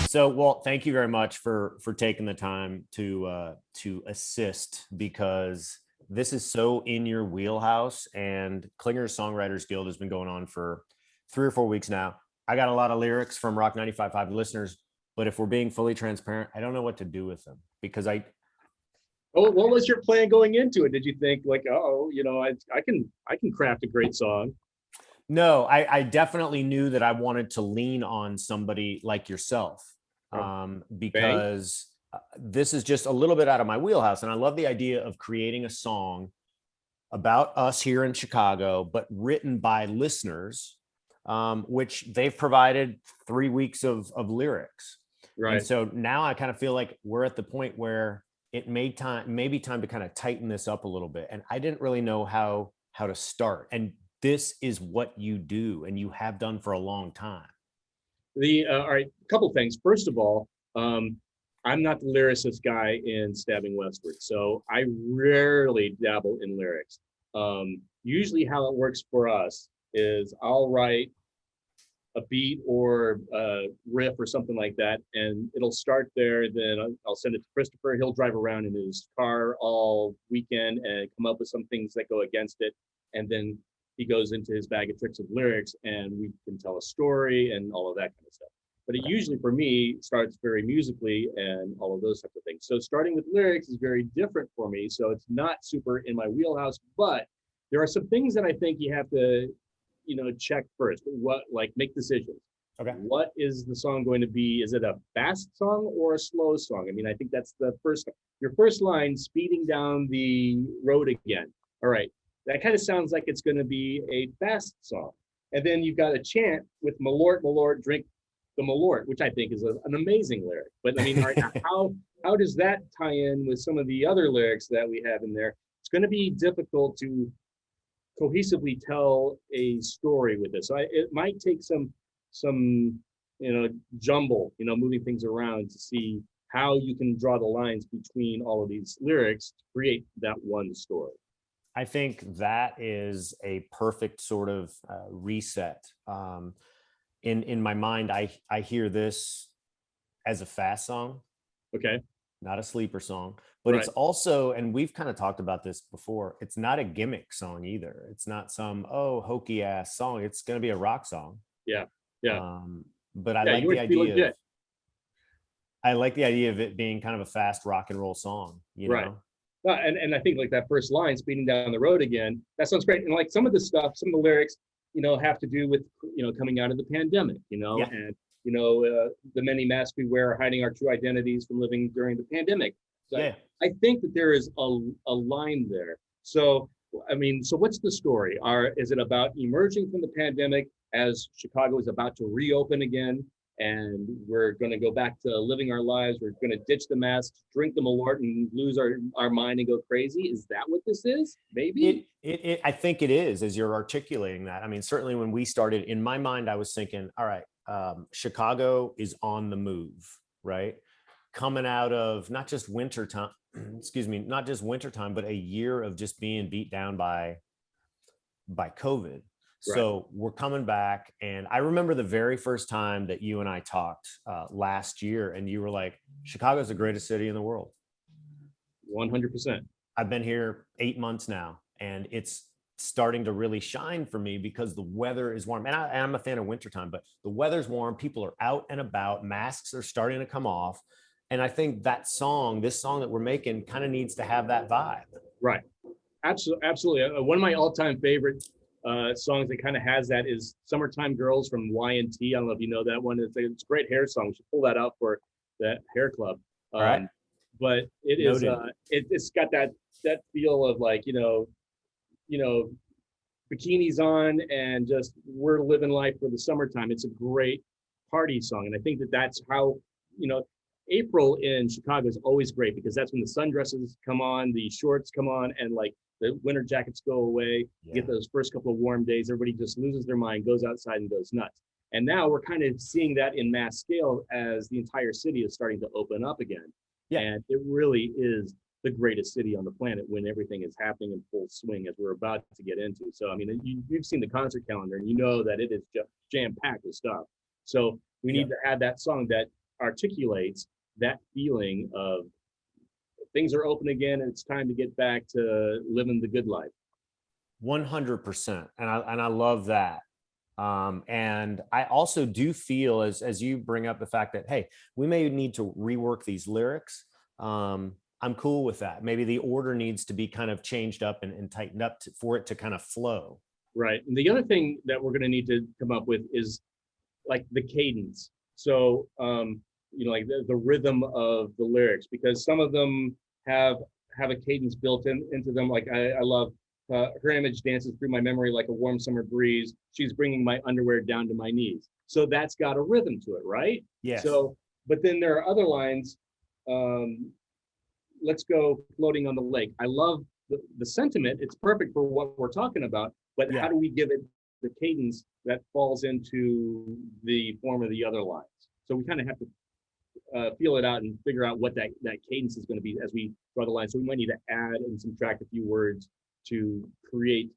So, Walt, thank you very much for taking the time to assist, because this is so in your wheelhouse. And Klinger Songwriters Guild has been going on for 3 or 4 weeks now. I got a lot of lyrics from Rock 95.5 listeners, but if we're being fully transparent, I don't know what to do with them because Oh, what was your plan going into it? Did you think like, oh, I can craft a great song? no, I definitely knew that I wanted to lean on somebody like yourself, Okay. because this is just a little bit out of my wheelhouse. And I love the idea of creating a song about us here in Chicago, but written by listeners, which they've provided 3 weeks of lyrics. And Right. so now I kind of feel like we're at the point where it maybe time to kind of tighten this up a little bit. And I didn't really know how to start. And this is what you do and you have done for a long time. All right, a couple things. First of all, I'm not the lyricist guy in Stabbing Westward, so I rarely dabble in lyrics. Usually, how it works for us is I'll write a beat or a riff or something like that, and it'll start there. Then I'll send it to Christopher. He'll drive around in his car all weekend and come up with some things that go against it, and then he goes into his bag of tricks of lyrics, and we can tell a story and all of that kind of stuff. But it usually, for me, starts very musically and all of those types of things. So starting with lyrics is very different for me. So it's not super in my wheelhouse, but there are some things that I think you have to check first. What, like, make decisions. Okay. What is the song going to be? Is it a fast song or a slow song? I mean, I think that's your first line, speeding down the road again. All right. That kind of sounds like it's going to be a fast song. And then you've got a chant with Malort, Malort, drink the Malort, which I think is an amazing lyric. But I mean, all right, how does that tie in with some of the other lyrics that we have in there? It's going to be difficult to cohesively tell a story with this. So it might take some jumble, moving things around to see how you can draw the lines between all of these lyrics to create that one story. I think that is a perfect sort of reset. In my mind, I hear this as a fast song, Okay. not a sleeper song, but Right. it's also, and we've kind of talked about this before, it's not a gimmick song either. It's not some hokey ass song. It's going to be a rock song. Yeah. Yeah. But I Yeah. like You the want to be idea of legit. it being kind of a fast rock and roll song, Right. And I think like that first line, speeding down the road again, that sounds great. And like some of the stuff, some of the lyrics, have to do with, coming out of the pandemic, Yeah. and, the many masks we wear are hiding our true identities from living during the pandemic. So Yeah. I think that there is a line there. So, I mean, so what's the story? Is it about emerging from the pandemic as Chicago is about to reopen again? And we're going to go back to living our lives. We're going to ditch the masks, drink the Malort, and lose our mind and go crazy. Is that what this is? Maybe. I think it is, as you're articulating that. I mean, certainly when we started, in my mind, I was thinking, all right, Chicago is on the move, right? Coming out of not just winter time, excuse me, not just winter time, but a year of just being beat down by COVID. Right. So we're coming back. And I remember the very first time that you and I talked last year, and you were like, Chicago's the greatest city in the world. 100%. I've been here 8 months now, and it's starting to really shine for me because the weather is warm. And I'm a fan of wintertime, but the weather's warm. People are out and about. Masks are starting to come off. And I think this song that we're making kind of needs to have that vibe. Right. Absolutely. One of my all-time favorite songs that kind of has that is "Summertime Girls" from Y&T. I don't know if you know that one. It's a great hair song. We should pull that out for that hair club. All right. But it's got that feel of like, bikinis on and just we're living life for the summertime. It's a great party song. And I think that's how, April in Chicago is always great because that's when the sundresses come on, the shorts come on, and like the winter jackets go away. Yeah. You get those first couple of warm days, everybody just loses their mind, goes outside and goes nuts. And now we're kind of seeing that in mass scale as the entire city is starting to open up again. Yeah. And it really is the greatest city on the planet when everything is happening in full swing as we're about to get into. So, I mean, you've seen the concert calendar and you know that it is just jam-packed with stuff. So we need to add that song that articulates that feeling of things are open again and it's time to get back to living the good life. 100%. And I love that. And I also do feel, as you bring up the fact that, hey, we may need to rework these lyrics. I'm cool with that. Maybe the order needs to be kind of changed up and tightened up for it to kind of flow. Right. And the other thing that we're going to need to come up with is like the cadence. So, like the rhythm of the lyrics, because some of them have a cadence built into them. Like I love her image dances through my memory like a warm summer breeze. She's bringing my underwear down to my knees. So that's got a rhythm to it, right? Yes. So, but then there are other lines. Let's go floating on the lake. I love the sentiment. It's perfect for what we're talking about. But how do we give it the cadence that falls into the form of the other lines? So we kind of have to feel it out and figure out what that cadence is going to be as we draw the line. So we might need to add and subtract a few words to create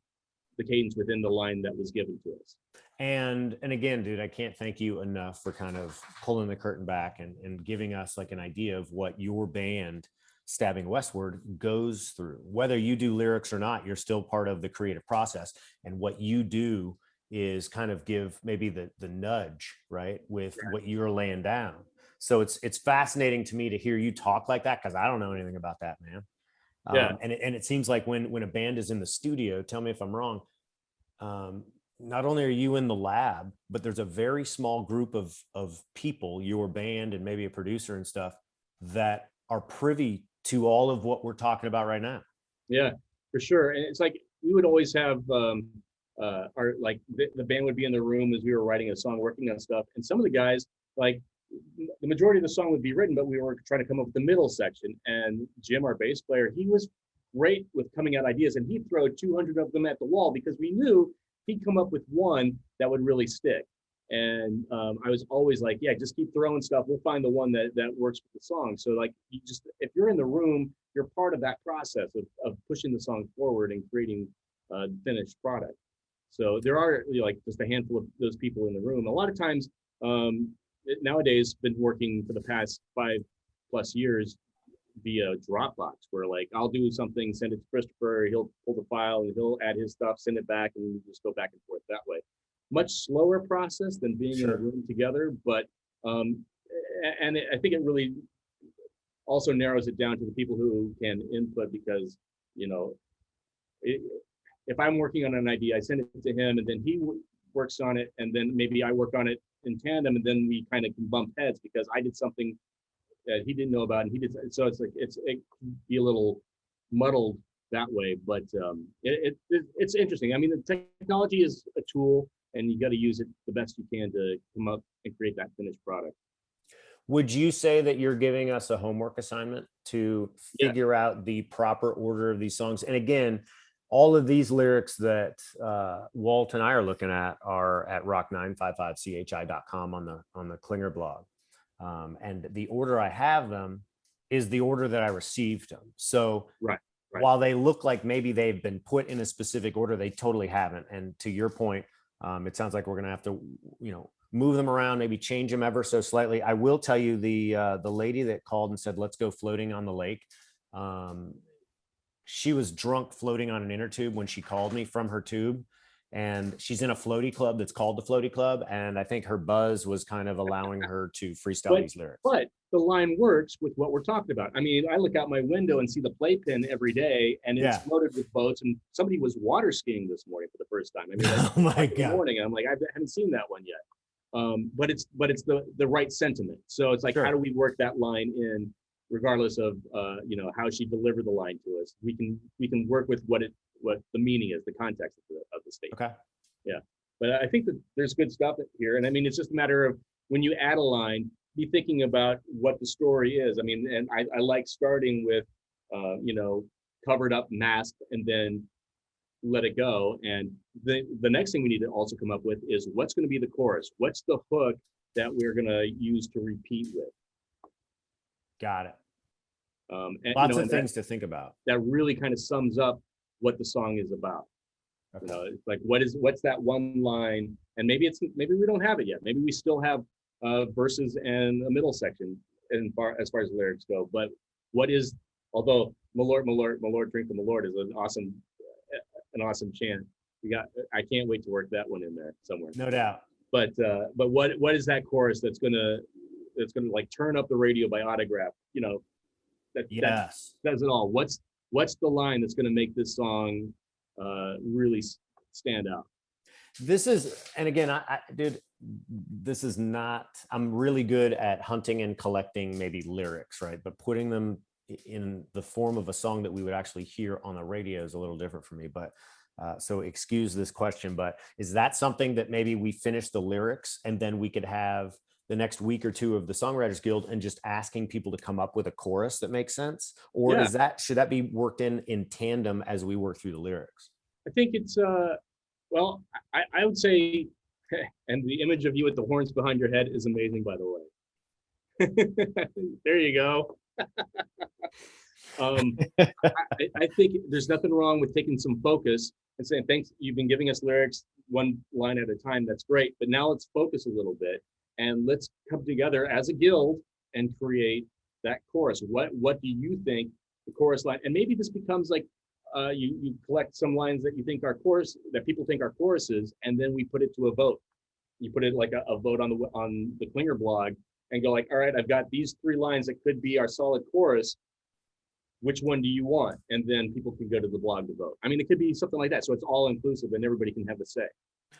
the cadence within the line that was given to us. And again, dude, I can't thank you enough for kind of pulling the curtain back and giving us like an idea of what your band Stabbing Westward goes through. Whether you do lyrics or not, you're still part of the creative process. And what you do is kind of give maybe the nudge, right, with what you're laying down. So it's fascinating to me to hear you talk like that, because I don't know anything about that, man. And it seems like when a band is in the studio, tell me if I'm wrong, not only are you in the lab, but there's a very small group of people, your band and maybe a producer and stuff, that are privy to all of what we're talking about right now. Yeah, for sure. And it's like we would always have our like the band would be in the room as we were writing a song, working on stuff, and some of the guys, like the majority of the song would be written, but we were trying to come up with the middle section. And Jim, our bass player, he was great with coming out ideas, and he'd throw 200 of them at the wall because we knew he'd come up with one that would really stick. And I was always like, yeah, just keep throwing stuff. We'll find the one that works with the song. So like, you just, if you're in the room, you're part of that process of pushing the song forward and creating a finished product. So there are like just a handful of those people in the room. A lot of times, nowadays, been working for the past 5+ years via Dropbox, where like I'll do something, send it to Christopher, he'll pull the file and he'll add his stuff, send it back, and we just go back and forth that way. Much slower process than being in a room together, but and I think it really also narrows it down to the people who can input, because if I'm working on an idea, I send it to him and then he works on it, and then maybe I work on it in tandem, and then we kind of can bump heads because I did something that he didn't know about and he did. So it's like it can be a little muddled that way, but it's interesting. I mean, the technology is a tool, and you got to use it the best you can to come up and create that finished product. Would you say that you're giving us a homework assignment to figure out the proper order of these songs? And again, all of these lyrics that Walt and I are looking at are at rock955chi.com on the Klinger blog. And the order I have them is the order that I received them. So while they look like maybe they've been put in a specific order, they totally haven't. And to your point, it sounds like we're going to have to, move them around, maybe change them ever so slightly. I will tell you the lady that called and said, let's go floating on the lake. She was drunk floating on an inner tube when she called me from her tube. And she's in a floaty club that's called the Floaty Club. And I think her buzz was kind of allowing her to freestyle these lyrics. But the line works with what we're talking about. I mean, I look out my window and see the playpen every day, and it's loaded with boats. And somebody was water skiing this morning for the first time. I mean, oh my God. Morning, and I'm like, I haven't seen that one yet. But it's the right sentiment. So it's like, how do we work that line in, regardless of how she delivered the line to us? We can work with what the meaning is, the context of the statement. Okay. Yeah. But I think that there's good stuff here. And I mean, it's just a matter of when you add a line, be thinking about what the story is. I mean, and I like starting with, covered up, masked, and then let it go. And the next thing we need to also come up with is what's going to be the chorus? What's the hook that we're going to use to repeat with? Got it. And, lots of things to think about. That really kind of sums up what the song is about. Okay. It's like, what's that one line? And maybe we don't have it yet. Maybe we still have verses and a middle section as far as lyrics go. But what is, although "Malort, Malort, Malort, drink the Malort" is an awesome chant. I can't wait to work that one in there somewhere. No doubt. But what is that chorus that's gonna like turn up the radio by Autograph? You know, that does it all. What's the line that's gonna make this song really stand out? This is, and again, dude, this is not, I'm really good at hunting and collecting maybe lyrics, right? But putting them in the form of a song that we would actually hear on the radio is a little different for me. But so excuse this question, but is that something that maybe we finish the lyrics and then we could have the next week or two of the Songwriters Guild and just asking people to come up with a chorus that makes sense? Or should that be worked in tandem as we work through the lyrics? I think it's, well, I would say, and the image of you with the horns behind your head is amazing, by the way. There you go. I think there's nothing wrong with taking some focus and saying, thanks, you've been giving us lyrics one line at a time. That's great. But now let's focus a little bit and let's come together as a guild and create that chorus. What do you think the chorus line? And maybe this becomes like, you collect some lines that you think are chorus, that people think are choruses, and then we put it to a vote. You put it like a vote on the Klinger blog and go like, all right, I've got these 3 lines that could be our solid chorus. Which one do you want? And then people can go to the blog to vote. I mean, it could be something like that. So it's all inclusive and everybody can have a say.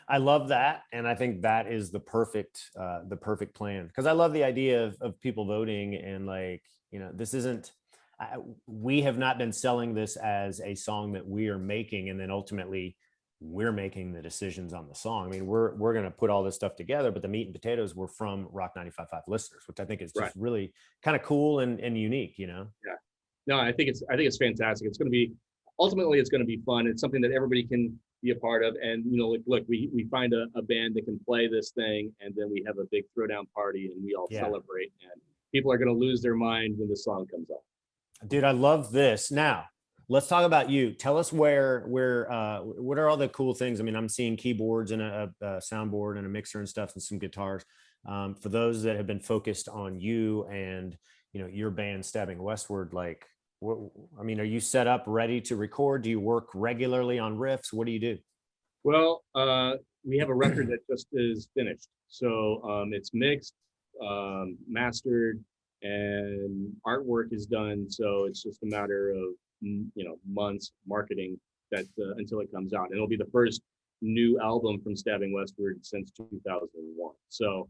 I love that. And I think that is the perfect plan. Because I love the idea of people voting and like, you know, this isn't, we have not been selling this as a song that we are making and then ultimately we're making the decisions on the song. I mean, we're going to put all this stuff together, but the meat and potatoes were from Rock 95.5 listeners, which I think is just really kind of cool and unique, you know? Yeah. No, I think it's fantastic. It's going to be, ultimately it's going to be fun. It's something that everybody can be a part of. And, you know, like, look, we find a band that can play this thing and then we have a big throwdown party and we all celebrate and people are going to lose their mind when the song comes up. Dude, I love this. Now, let's talk about you. Tell us what are all the cool things? I mean, I'm seeing keyboards and a soundboard and a mixer and stuff and some guitars. For those that have been focused on you and, you know, your band Stabbing Westward, like, I mean, are you set up ready to record? Do you work regularly on riffs? What do you do? Well, we have a record that just is finished. So it's mixed, mastered, and artwork is done. So it's just a matter of, you know, months marketing that until it comes out. And it'll be the first new album from Stabbing Westward since 2001. So,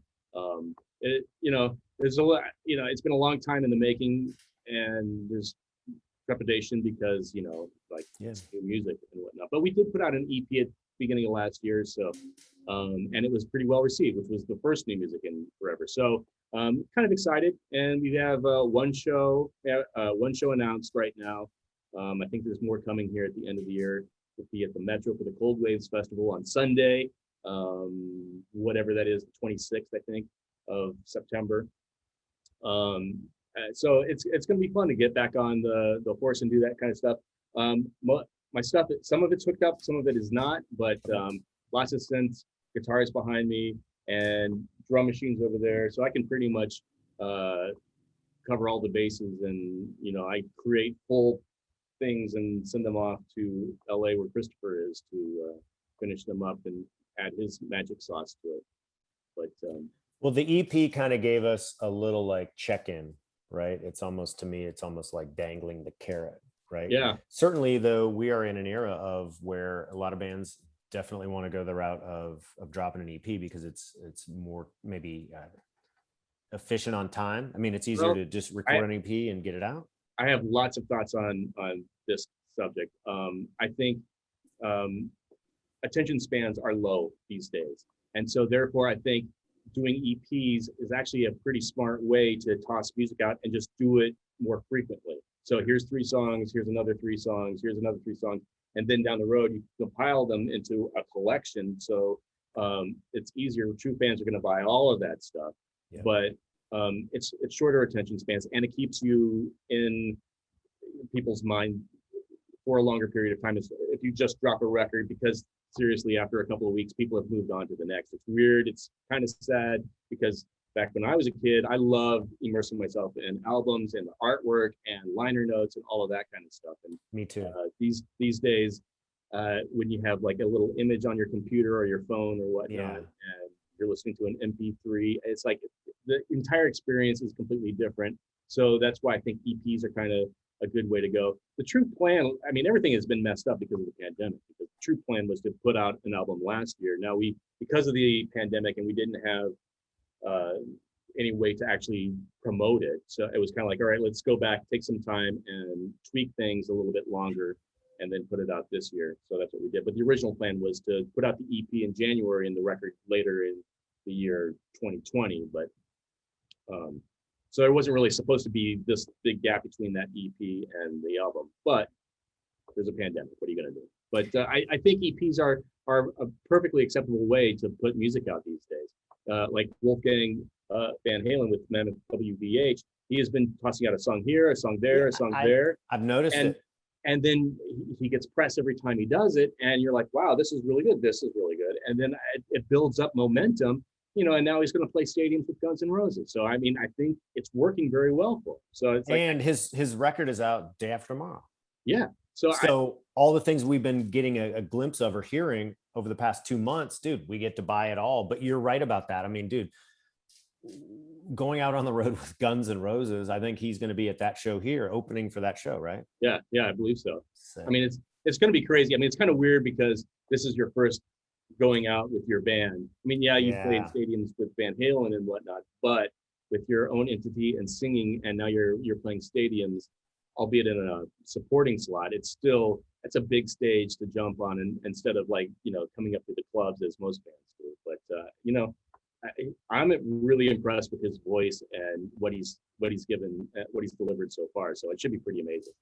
you know, there's a lot, you know, it's been a long time in the making and there's trepidation because, you know, like new music and whatnot. But we did put out an EP at the beginning of last year. So, and it was pretty well received, which was the first new music in forever. So, kind of excited. And we have one show announced right now. I think there's more coming here at the end of the year. We'll be at the Metro for the Cold Waves Festival on Sunday, whatever that is, the 26th, I think, of September. So it's going to be fun to get back on the horse and do that kind of stuff. My stuff, some of it's hooked up, some of it is not, but lots of synths, guitars behind me, and drum machines over there. So I can pretty much cover all the bases, and you know, I create full things and send them off to LA where Christopher is to finish them up and add his magic sauce to it. But well, the EP kind of gave us a little like check-in, right? It's almost, to me, it's almost like dangling the carrot, right? Yeah. Certainly, though, we are in an era of where a lot of bands definitely want to go the route of dropping an EP because it's more maybe efficient on time. I mean, it's easier to just record an EP and get it out. I have lots of thoughts on this subject. I think attention spans are low these days. And so therefore, I think doing EPs is actually a pretty smart way to toss music out and just do it more frequently. So here's 3 songs, here's another 3 songs, here's another 3 songs. And then down the road, you compile them into a collection. So it's easier. True fans are going to buy all of that stuff. Yeah. But it's shorter attention spans, and it keeps you in people's mind for a longer period of time. If you just drop a record, because seriously, after a couple of weeks, people have moved on to the next. It's weird. It's kind of sad because back when I was a kid, I loved immersing myself in albums and the artwork and liner notes and all of that kind of stuff. And Me too. these days, when you have like a little image on your computer or your phone or whatnot, Yeah. and you're listening to an MP3, it's like the entire experience is completely different. So that's why I think EPs are kind of a good way to go. The true plan, I mean, everything has been messed up because of the pandemic, because the true plan was to put out an album last year. Now because of the pandemic and we didn't have any way to actually promote it. So it was kind of like, all right, let's go back, take some time and tweak things a little bit longer and then put it out this year. So that's what we did. But the original plan was to put out the EP in January and the record later in the year 2020. But so there wasn't really supposed to be this big gap between that EP and the album. But there's a pandemic. What are you going to do? But I think EPs are a perfectly acceptable way to put music out these days. Like Wolfgang Van Halen with Man of WVH, he has been tossing out a song here, a song there, a song there. I've noticed it. And then he gets press every time he does it, and you're like, wow, this is really good. This is really good. And then it builds up momentum, and now he's going to play stadiums with Guns N' Roses. So I mean, I think it's working very well for him. So it's like, and his record is out day after tomorrow. Yeah. So all the things we've been getting a glimpse of or hearing over the past 2 months, dude, we get to buy it all. But you're right about that. I mean, dude, going out on the road with Guns N' Roses, I think he's going to be at that show here, opening for that show, right? Yeah, I believe so. I mean, it's going to be crazy. I mean, it's kind of weird because this is your first going out with your band. I mean, yeah, you played stadiums with Van Halen and whatnot, but with your own entity and singing, and now you're playing stadiums, albeit in a supporting slot. It's a big stage to jump on, and instead of like coming up to the clubs as most bands do. But I'm really impressed with his voice and what he's given, what he's delivered so far. So it should be pretty amazing.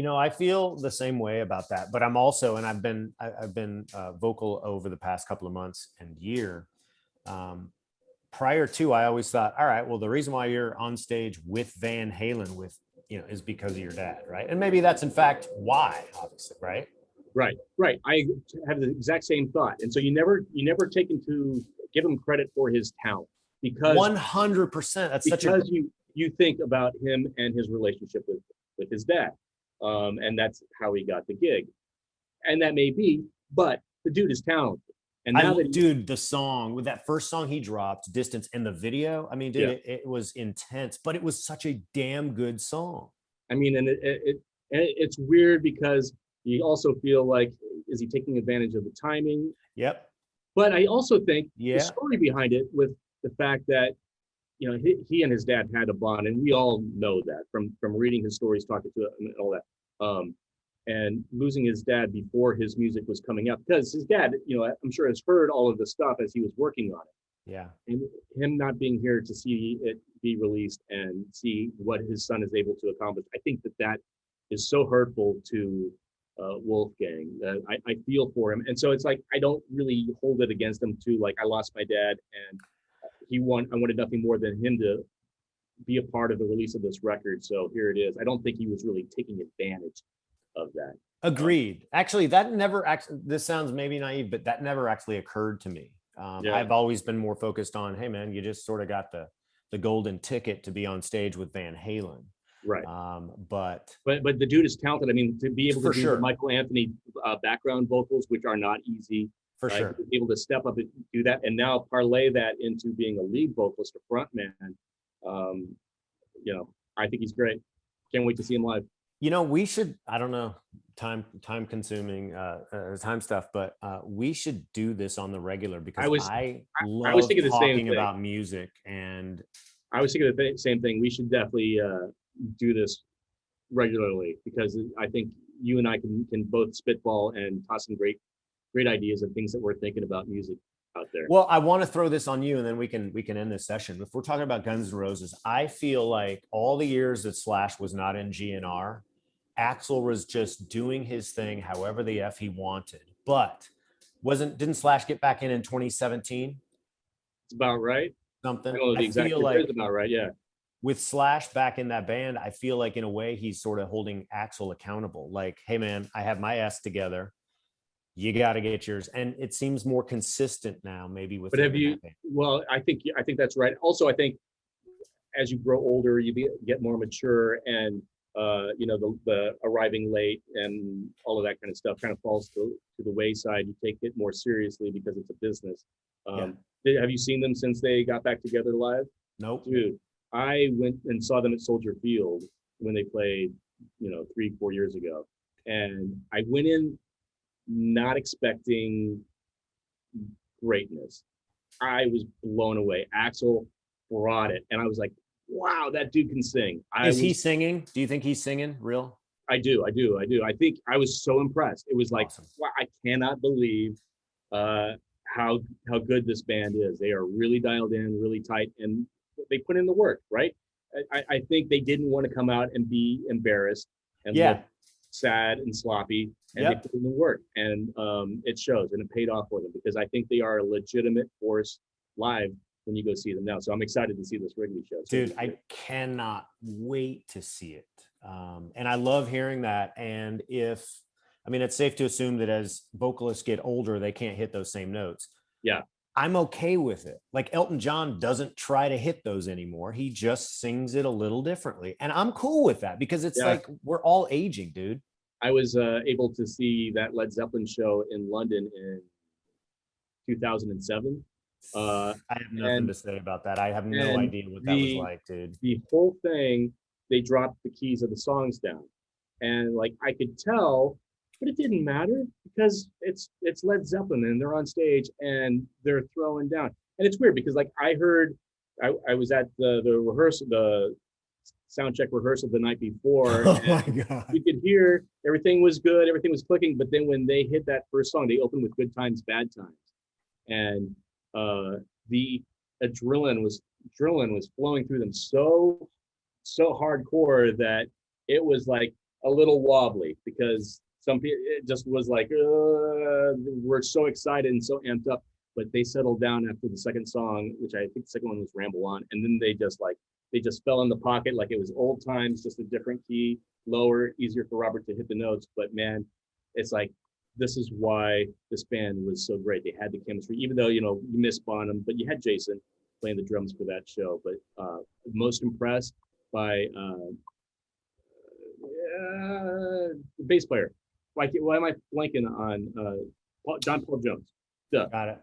I feel the same way about that, but I'm also, and I've been vocal over the past couple of months and year. Prior to, I always thought, all right, well, the reason why you're on stage with Van Halen is because of your dad, right? And maybe that's in fact why, obviously, right? Right. I have the exact same thought, and so you never give him credit for his talent, because 100%. That's because you think about him and his relationship with his dad, and that's how he got the gig, and that may be, but the dude is talented. And now the song with that first song he dropped, Distance, and the video, I mean, dude, it was intense, but it was such a damn good song. I mean, and it's weird because you also feel like, is he taking advantage of the timing? Yep. But I also think the story behind it, with the fact that he and his dad had a bond, and we all know that from reading his stories, talking to him, and all that. And losing his dad before his music was coming out, because his dad, I'm sure, has heard all of the stuff as he was working on it. Yeah. And him not being here to see it be released and see what his son is able to accomplish, I think that is so hurtful to Wolfgang. I feel for him, and so it's like I don't really hold it against him too. Like, I lost my dad, and I wanted nothing more than him to be a part of the release of this record. So here it is. I don't think he was really taking advantage of that. Agreed. Actually, this sounds maybe naive, but that never actually occurred to me. I've always been more focused on, hey man, you just sort of got the golden ticket to be on stage with Van Halen. Right. But the dude is talented. I mean, to be able to do the Michael Anthony background vocals, which are not easy. For sure. To be able to step up and do that, and now parlay that into being a lead vocalist, a front man. I think he's great. Can't wait to see him live. We should, I don't know, time consuming time stuff, but we should do this on the regular, because I was thinking talking about music, and I was thinking the same thing. We should definitely do this regularly, because I think you and I can both spitball and toss some great ideas and things that we're thinking about music out there. Well, I want to throw this on you, and then we can end this session. If we're talking about Guns N' Roses, I feel like all the years that Slash was not in GNR, Axl was just doing his thing however the F he wanted. But didn't Slash get back in 2017? It's about right. Something. I don't know the exact year, it's about right, yeah. With Slash back in that band, I feel like in a way he's sort of holding Axl accountable. Like, hey man, I have my ass together. you got to get yours. And it seems more consistent now, maybe with But him have in you? that band. Well, I think that's right. Also, I think as you grow older, get more mature, and you know, the arriving late and all of that kind of stuff kind of falls to the wayside. You take it more seriously because it's a business. Yeah. Have you seen them since they got back together live? Nope. Dude, I went and saw them at Soldier Field when they played, you know, 3, 4 years ago, and I went in not expecting greatness. I was blown away. Axel brought it, and I was like, "Wow, that dude can sing." Is he singing? Do you think he's singing real? I do. I think I was so impressed. It was like, Awesome. wow, I cannot believe uh, how good this band is. They are really dialed in, really tight, and they put in the work. Right. I think they didn't want to come out and be embarrassed and Yeah. look sad and sloppy, and they Yep. put in the work, and it shows, and it paid off for them because I think they are a legitimate force live when you go see them now. So I'm excited to see this Wrigley show. Dude, I cannot wait to see it. And I love hearing that. And I mean, it's safe to assume that as vocalists get older, they can't hit those same notes. Yeah. I'm okay with it. Like Elton John doesn't try to hit those anymore. He just sings it a little differently. And I'm cool with that because it's like we're all aging, dude. I was able to see that Led Zeppelin show in London in 2007. I have nothing to say about that. I have no idea what that was like, dude. The whole thing, they dropped the keys of the songs down, and like I could tell, but it didn't matter because it's Led Zeppelin and they're on stage and they're throwing down, and it's weird because like I heard, I was at the rehearsal, the sound check rehearsal the night before. Oh my God. You could hear everything was good, everything was clicking, but then when they hit that first song, they opened with Good Times, Bad Times, and the adrenaline was flowing through them so hardcore that it was like a little wobbly because some people, it just was like we're so excited and so amped up, but they settled down after the second song, which I think the second one was Ramble On, and then they just fell in the pocket like it was old times, just a different key, lower, easier for Robert to hit the notes. But man, it's like, this is why this band was so great. They had the chemistry, even though, you know, you miss Bonham, but you had Jason playing the drums for that show. But most impressed by the bass player. Like, why am I blanking on John Paul Jones? Duh. Got it.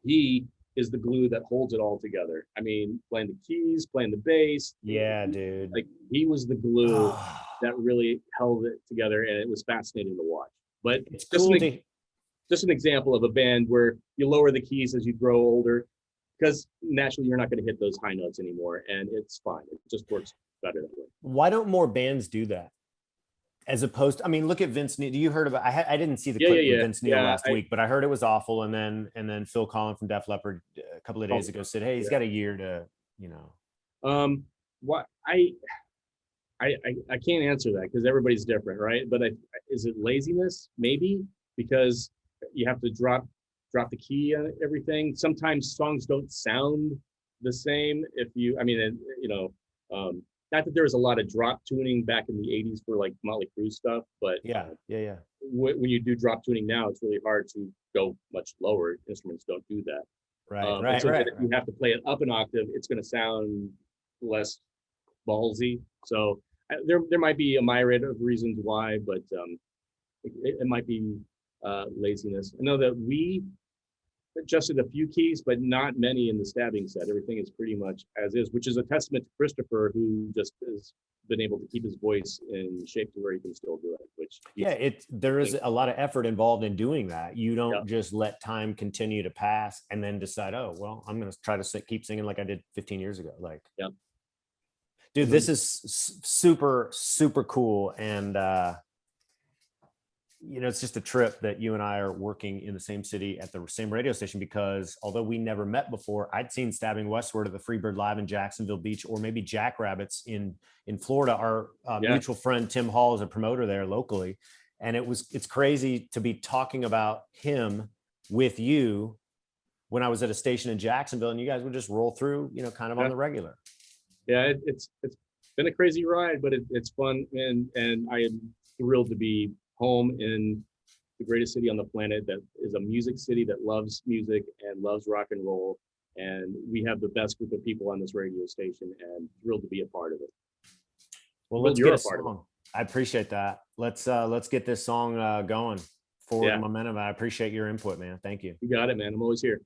He is the glue that holds it all together. I mean, playing the keys, playing the bass. Yeah, dude. Like, he was the glue that really held it together, and it was fascinating to watch. But it's cool just an example of a band where you lower the keys as you grow older, because naturally you're not going to hit those high notes anymore, and it's fine. It just works better that way. Why don't more bands do that? As opposed to, I mean, look at Vince Neil. You heard about, I didn't see the clip with Vince Neil last week, but I heard it was awful. And then Phil Collins from Def Leppard a couple of days ago said, hey, he's got a year to, you know. What I can't answer that because everybody's different, right? But is it laziness? Maybe, because you have to drop the key on everything. Sometimes songs don't sound the same if you, I mean, you know, not that there was a lot of drop tuning back in the 80s for like Motley Crue stuff, but yeah. When you do drop tuning now, it's really hard to go much lower. Instruments don't do that. Right. So if you have to play it up an octave, it's going to sound less ballsy. So there might be a myriad of reasons why, but it might be laziness. I know that we adjusted a few keys, but not many in the Stabbing set. Everything is pretty much as is, which is a testament to Christopher, who just has been able to keep his voice in shape to where he can still do it. Which there is a lot of effort involved in doing that. You don't just let time continue to pass and then decide, oh well, I'm going to try to keep singing like I did 15 years ago. Like, dude, this is super cool, and you know, it's just a trip that you and I are working in the same city at the same radio station, because although we never met before, I'd seen Stabbing Westward at the Freebird Live in Jacksonville Beach, or maybe Jackrabbits in Florida. Our mutual friend Tim Hall is a promoter there locally, and it's crazy to be talking about him with you when I was at a station in Jacksonville, and you guys would just roll through, you know, kind of on the regular. Yeah, it's been a crazy ride, but it's fun, and I am thrilled to be home in the greatest city on the planet that is a music city that loves music and loves rock and roll. And we have the best group of people on this radio station, and thrilled to be a part of it. Well, Thrilled let's get you're a a part of it. song. I appreciate that. Let's get this song going forward Yeah. momentum. I appreciate your input, man. Thank you. You got it, man. I'm always here.